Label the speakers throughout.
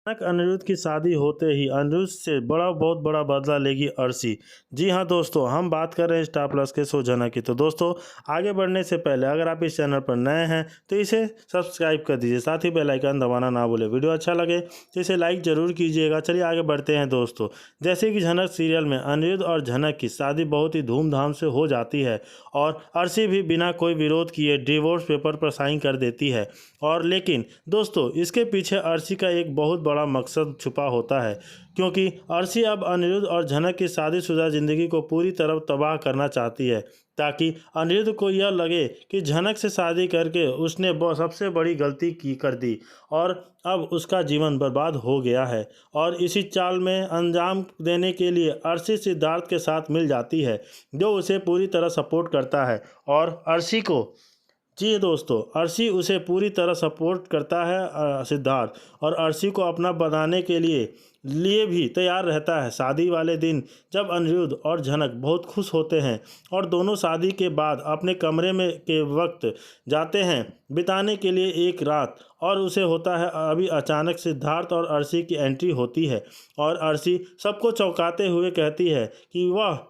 Speaker 1: अचानक अनिरुद्ध की शादी होते ही अनिरुद्ध से बहुत बड़ा बदला लेगी अर्शी। जी हाँ दोस्तों, हम बात कर रहे हैं स्टार प्लस के शो झनक की। तो दोस्तों, आगे बढ़ने से पहले अगर आप इस चैनल पर नए हैं तो इसे सब्सक्राइब कर दीजिए, साथ ही बेल आइकन दबाना ना भूलें। वीडियो अच्छा लगे तो इसे लाइक जरूर कीजिएगा। चलिए आगे बढ़ते हैं दोस्तों। जैसे कि झनक सीरियल में अनिरुद्ध और झनक की शादी बहुत ही धूमधाम से हो जाती है और अर्शी भी बिना कोई विरोध किए डिवोर्स पेपर पर साइन कर देती है। और लेकिन दोस्तों, इसके पीछे अर्शी का एक बहुत बड़ा मकसद छुपा होता है, क्योंकि अर्शी अब अनिरुद्ध और झनक की शादीशुदा जिंदगी को पूरी तरह तबाह करना चाहती है, ताकि अनिरुद्ध को यह लगे कि झनक से शादी करके उसने सबसे बड़ी गलती कर दी और अब उसका जीवन बर्बाद हो गया है। और इसी चाल में अंजाम देने के लिए अर्शी सिद्धार्थ के साथ मिल जाती है, जो उसे पूरी तरह सपोर्ट करता है। और अर्शी को, जी दोस्तों, अर्शी उसे पूरी तरह सपोर्ट करता है सिद्धार्थ, और अर्शी को अपना बनाने के लिए भी तैयार रहता है। शादी वाले दिन जब अनिरुद्ध और झनक बहुत खुश होते हैं और दोनों शादी के बाद अपने कमरे में के वक्त जाते हैं बिताने के लिए एक रात, और उसे होता है अभी अचानक सिद्धार्थ और अर्शी की एंट्री होती है। और अर्शी सबको चौंकाते हुए कहती है कि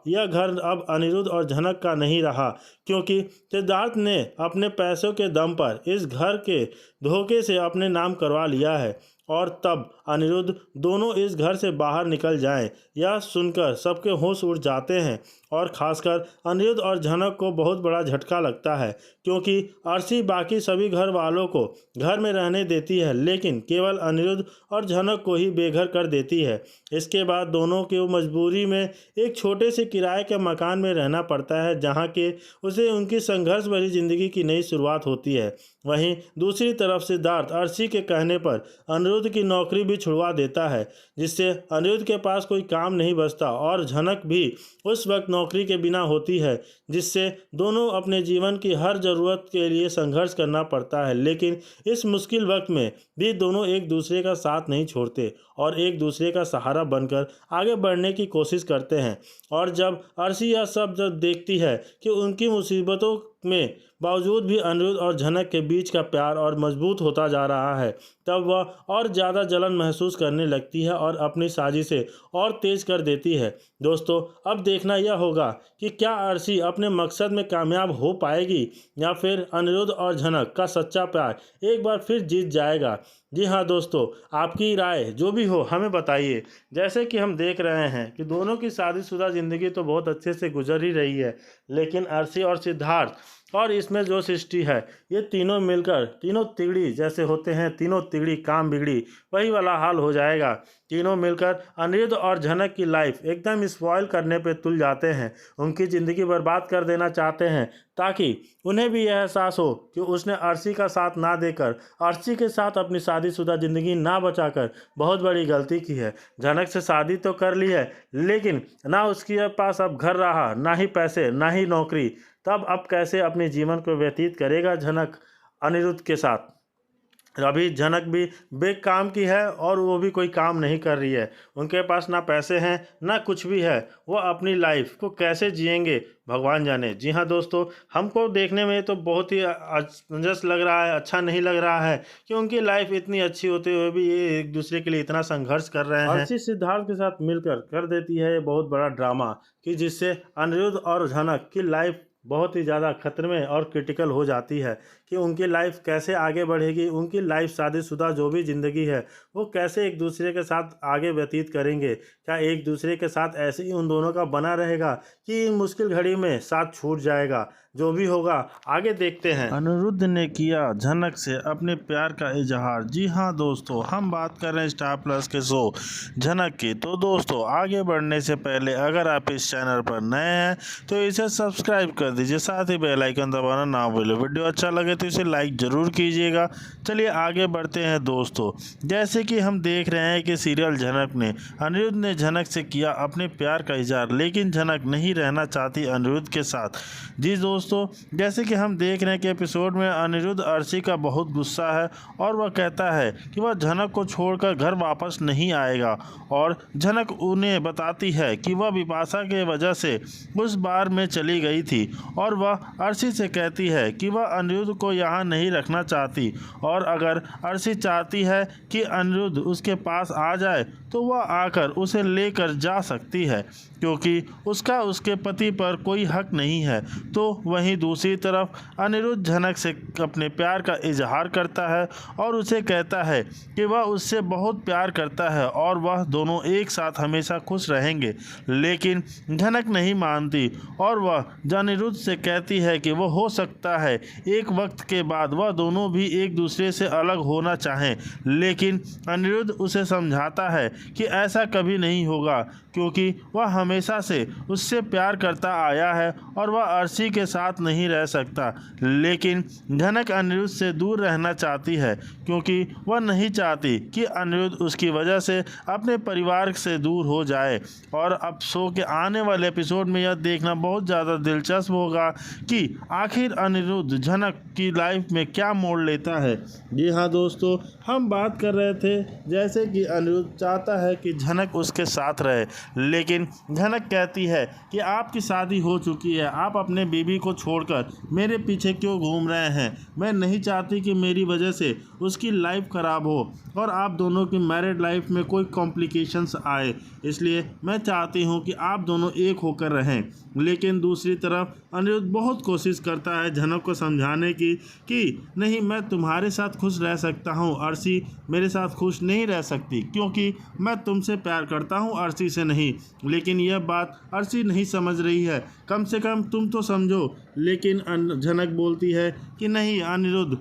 Speaker 1: यह घर अब अनिरुद्ध और झनक का नहीं रहा, क्योंकि सिद्धार्थ ने अपने पैसों के दम पर इस घर के धोखे से अपने नाम करवा लिया है। और तब अनिरुद्ध दोनों इस घर से बाहर निकल जाएं, यह सुनकर सबके होश उड़ जाते हैं। और खासकर अनिरुद्ध और झनक को बहुत बड़ा झटका लगता है, क्योंकि अर्शी बाकी सभी घर वालों को घर में रहने देती है, लेकिन केवल अनिरुद्ध और झनक को ही बेघर कर देती है। इसके बाद दोनों को मजबूरी में एक छोटे से किराए के मकान में रहना पड़ता है, जहाँ के उसे उनकी संघर्ष भरी जिंदगी की नई शुरुआत होती है। वहीं दूसरी तरफ सिद्धार्थ अर्शी के कहने पर अनिरुद्ध की नौकरी भी छुड़वा देता है, जिससे अनिरुद्ध के पास कोई काम नहीं बचता और झनक भी उस वक्त नौकरी के बिना होती है, जिससे दोनों अपने जीवन की हर ज़रूरत के लिए संघर्ष करना पड़ता है। लेकिन इस मुश्किल वक्त में भी दोनों एक दूसरे का साथ नहीं छोड़ते और एक दूसरे का सहारा बनकर आगे बढ़ने की कोशिश करते हैं। और जब अर्शी यह सब जब देखती है कि उनकी मुसीबतों में बावजूद भी अनिरुद्ध और झनक के बीच का प्यार और मजबूत होता जा रहा है, तब वह और ज़्यादा जलन महसूस करने लगती है और अपनी साजिशें और तेज कर देती है। दोस्तों, अब देखना यह होगा कि क्या अर्शी अपने मकसद में कामयाब हो पाएगी या फिर अनिरुद्ध और झनक का सच्चा प्यार एक बार फिर जीत जाएगा। जी हाँ दोस्तों, आपकी राय जो भी हो हमें बताइए। जैसे कि हम देख रहे हैं कि दोनों की शादीशुदा ज़िंदगी तो बहुत अच्छे से गुजर ही रही है, लेकिन अर्शी और सिद्धार्थ और इसमें जो सृष्टि है, ये तीनों मिलकर तीनों तिगड़ी जैसे होते हैं, तीनों तिगड़ी काम बिगड़ी, वही वाला हाल हो जाएगा। तीनों मिलकर अनिरुद्ध और झनक की लाइफ एकदम स्पॉइल करने पे तुल जाते हैं, उनकी ज़िंदगी बर्बाद कर देना चाहते हैं, ताकि उन्हें भी यह एहसास हो कि उसने अर्शी का साथ ना देकर अर्शी के साथ अपनी शादीशुदा ज़िंदगी ना बचाकर बहुत बड़ी गलती की है। झनक से शादी तो कर ली है, लेकिन ना उसके पास अब घर रहा, ना ही पैसे, ना ही नौकरी। तब अब कैसे अपने जीवन को व्यतीत करेगा झनक अनिरुद्ध के साथ। अभी झनक भी बेकाम की है और वो भी कोई काम नहीं कर रही है, उनके पास ना पैसे हैं ना कुछ भी है। वो अपनी लाइफ को कैसे जिएंगे भगवान जाने। जी हाँ दोस्तों, हमको देखने में तो बहुत ही असमंजस लग रहा है, अच्छा नहीं लग रहा है कि उनकी लाइफ इतनी अच्छी होते हुए भी ये एक दूसरे के लिए इतना संघर्ष कर रहे हैं। अर्शी सिद्धार्थ के साथ मिलकर कर देती है ये बहुत बड़ा ड्रामा, कि जिससे अनिरुद्ध और झनक की लाइफ बहुत ही ज़्यादा खतरे में और क्रिटिकल हो जाती है कि उनकी लाइफ कैसे आगे बढ़ेगी, उनकी लाइफ शादीशुदा जो भी ज़िंदगी है वो कैसे एक दूसरे के साथ आगे व्यतीत करेंगे। क्या एक दूसरे के साथ ऐसे ही उन दोनों का बना रहेगा कि मुश्किल घड़ी में साथ छूट जाएगा। जो भी होगा आगे देखते हैं। अनिरुद्ध ने किया झनक से अपने प्यार का इजहार। जी हाँ दोस्तों, हम बात कर रहे हैं स्टार प्लस के शो झनक की। तो दोस्तों, आगे बढ़ने से पहले अगर आप इस चैनल पर नए हैं तो इसे सब्सक्राइब कर दीजिए, साथ ही बेल आइकन दबाना ना भूलें। वीडियो अच्छा लगे तो इसे लाइक ज़रूर कीजिएगा। चलिए आगे बढ़ते हैं दोस्तों। जैसे कि हम देख रहे हैं कि सीरियल झनक ने अनिरुद्ध ने झनक से किया अपने प्यार का इजहार, लेकिन झनक नहीं रहना चाहती अनिरुद्ध के साथ। जी दोस्तों, जैसे कि हम देख रहे हैं कि एपिसोड में अनिरुद्ध अर्शी का बहुत गुस्सा है और वह कहता है कि वह झनक को छोड़कर घर वापस नहीं आएगा। और झनक उन्हें बताती है कि वह विपाशा के वजह से उस बार में चली गई थी, और वह अर्शी से कहती है कि वह अनिरुद्ध को यहाँ नहीं रखना चाहती और अगर अर्शी चाहती है कि अनिरुद्ध उसके पास आ जाए तो वह आकर उसे लेकर जा सकती है, क्योंकि उसका उसके पति पर कोई हक नहीं है। तो वहीं दूसरी तरफ अनिरुद्ध झनक से अपने प्यार का इजहार करता है और उसे कहता है कि वह उससे बहुत प्यार करता है और वह दोनों एक साथ हमेशा खुश रहेंगे। लेकिन झनक नहीं मानती और वह अनिरुद्ध से कहती है कि वह हो सकता है एक वक्त के बाद वह दोनों भी एक दूसरे से अलग होना चाहें, लेकिन अनिरुद्ध उसे समझाता है कि ऐसा कभी नहीं होगा, क्योंकि वह हमेशा से उससे प्यार करता आया है और वह अर्शी के साथ नहीं रह सकता। लेकिन झनक अनिरुद्ध से दूर रहना चाहती है, क्योंकि वह नहीं चाहती कि अनिरुद्ध उसकी वजह से अपने परिवार से दूर हो जाए। और अब शो के आने वाले एपिसोड में यह देखना बहुत ज़्यादा दिलचस्प होगा कि आखिर अनिरुद्ध झनक की लाइफ में क्या मोड़ लेता है। जी हाँ दोस्तों, हम बात कर रहे थे जैसे कि अनिरुद्ध चाहता है कि झनक उसके साथ रहे, लेकिन झनक कहती है कि आपकी शादी हो चुकी है, आप अपने बीवी को छोड़कर मेरे पीछे क्यों घूम रहे हैं। मैं नहीं चाहती कि मेरी वजह से उसकी लाइफ ख़राब हो और आप दोनों की मैरिड लाइफ में कोई कॉम्प्लिकेशंस आए, इसलिए मैं चाहती हूं कि आप दोनों एक होकर रहें। लेकिन दूसरी तरफ अनिरुद्ध बहुत कोशिश करता है झनक को समझाने की कि नहीं, मैं तुम्हारे साथ खुश रह सकता हूं, अर्शी मेरे साथ खुश नहीं रह सकती, क्योंकि मैं तुमसे प्यार करता हूं, अर्शी से नहीं। लेकिन यह बात अर्शी नहीं समझ रही है, कम से कम तुम तो समझो। लेकिन झनक बोलती है कि नहीं अनिरुद्ध,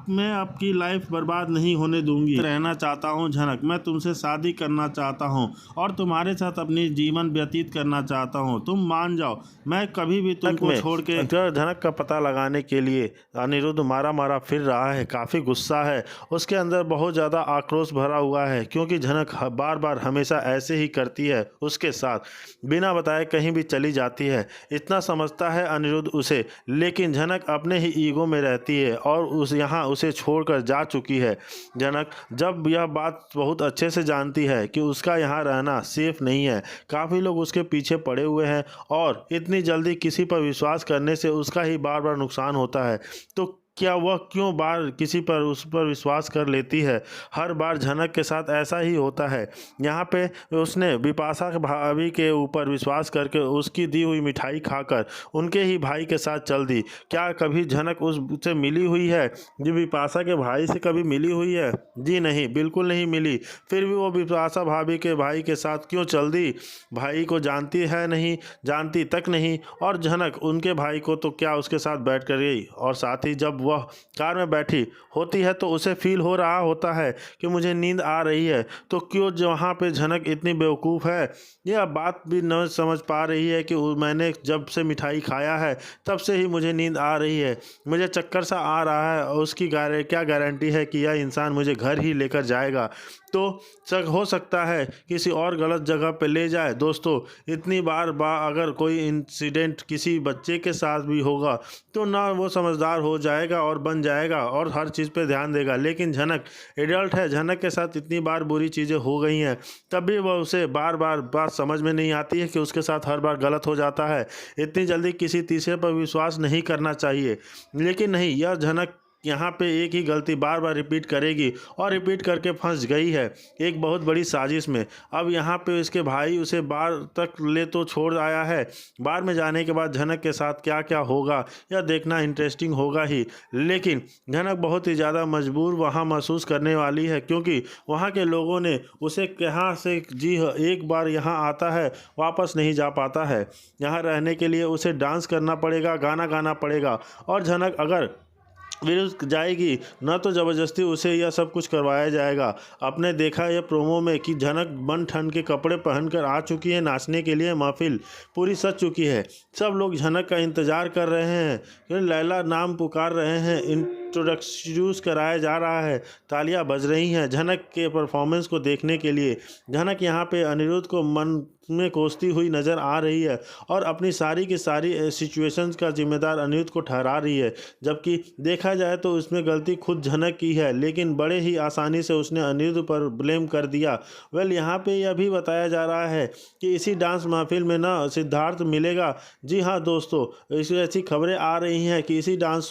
Speaker 1: मैं आपकी लाइफ बर्बाद नहीं होने दूंगी, रहना चाहता हूं झनक, मैं तुमसे शादी करना चाहता हूं और तुम्हारे साथ अपनी जीवन व्यतीत करना चाहता हूं, तुम मान जाओ, मैं कभी भी तुमको छोड़ के। झनक का पता लगाने के लिए अनिरुद्ध मारा फिर रहा है, काफ़ी गुस्सा है, उसके अंदर बहुत ज़्यादा आक्रोश भरा हुआ है, क्योंकि झनक बार बार हमेशा ऐसे ही करती है, उसके साथ बिना बताए कहीं भी चली जाती है। इतना समझता है अनिरुद्ध उसे, लेकिन झनक अपने ही ईगो में रहती है और यहाँ उसे छोड़कर जा चुकी है। झनक जब यह बात बहुत अच्छे से जानती है कि उसका यहाँ रहना सेफ नहीं है, काफ़ी लोग उसके पीछे पड़े हुए हैं और इतनी जल्दी किसी पर विश्वास करने से उसका ही बार बार नुकसान होता है, तो क्या वह क्यों बार किसी पर उस पर विश्वास कर लेती है। हर बार झनक के साथ ऐसा ही होता है। यहाँ पे उसने बिपाशा भाभी के ऊपर विश्वास करके उसकी दी हुई मिठाई खाकर उनके ही भाई के साथ चल दी। क्या कभी झनक उससे मिली हुई है, जो बिपाशा के भाई से कभी मिली हुई है? जी नहीं, बिल्कुल नहीं मिली। फिर भी वो बिपाशा भाभी के भाई के साथ क्यों चल दी? भाई को जानती है नहीं, जानती तक नहीं, और झनक उनके भाई को तो क्या उसके साथ बैठ कर गई, और साथ ही जब वह कार में बैठी होती है तो उसे फील हो रहा होता है कि मुझे नींद आ रही है, तो क्यों वहाँ पे झनक इतनी बेवकूफ़ है, यह बात भी न समझ पा रही है कि मैंने जब से मिठाई खाया है तब से ही मुझे नींद आ रही है, मुझे चक्कर सा आ रहा है, और उसकी क्या गारंटी है कि यह इंसान मुझे घर ही लेकर जाएगा। तो हो सकता है किसी और गलत जगह पे ले जाए। दोस्तों, इतनी बार अगर कोई इंसिडेंट किसी बच्चे के साथ भी होगा तो ना वो समझदार हो जाएगा और बन जाएगा और हर चीज़ पे ध्यान देगा, लेकिन झनक एडल्ट है, झनक के साथ इतनी बार बुरी चीज़ें हो गई हैं, तब भी वह उसे बार बार बात समझ में नहीं आती है कि उसके साथ हर बार गलत हो जाता है। इतनी जल्दी किसी तीसरे पर विश्वास नहीं करना चाहिए, लेकिन नहीं, यह झनक यहाँ पे एक ही गलती बार बार रिपीट करेगी और रिपीट करके फंस गई है एक बहुत बड़ी साजिश में। अब यहाँ पे इसके भाई उसे बार तक ले तो छोड़ आया है, बार में जाने के बाद झनक के साथ क्या क्या होगा यह देखना इंटरेस्टिंग होगा ही, लेकिन झनक बहुत ही ज़्यादा मजबूर वहाँ महसूस करने वाली है, क्योंकि वहाँ के लोगों ने उसे यहाँ से जी एक बार यहाँ आता है वापस नहीं जा पाता है। यहाँ रहने के लिए उसे डांस करना पड़ेगा, गाना गाना पड़ेगा, और झनक अगर विरुद्ध जाएगी न तो ज़बरदस्ती उसे यह सब कुछ करवाया जाएगा। आपने देखा यह प्रोमो में कि झनक बन ठन के कपड़े पहनकर आ चुकी है नाचने के लिए, महफिल पूरी सज चुकी है, सब लोग झनक का इंतज़ार कर रहे हैं, लैला नाम पुकार रहे हैं, इंट्रोडक्यूस कराया जा रहा है, तालियां बज रही हैं झनक के परफॉर्मेंस को देखने के लिए। झनक यहाँ पे अनिरुद्ध को मन में कोसती हुई नज़र आ रही है और अपनी सारी की सारी सिचुएशंस का जिम्मेदार अनिरुद्ध को ठहरा रही है, जबकि देखा जाए तो उसमें गलती खुद झनक की है, लेकिन बड़े ही आसानी से उसने अनिरुद्ध पर ब्लेम कर दिया। यहाँ पे यह भी बताया जा रहा है कि इसी डांस महफिल में ना सिद्धार्थ मिलेगा। जी हाँ दोस्तों, ऐसी खबरें आ रही हैं कि इसी डांस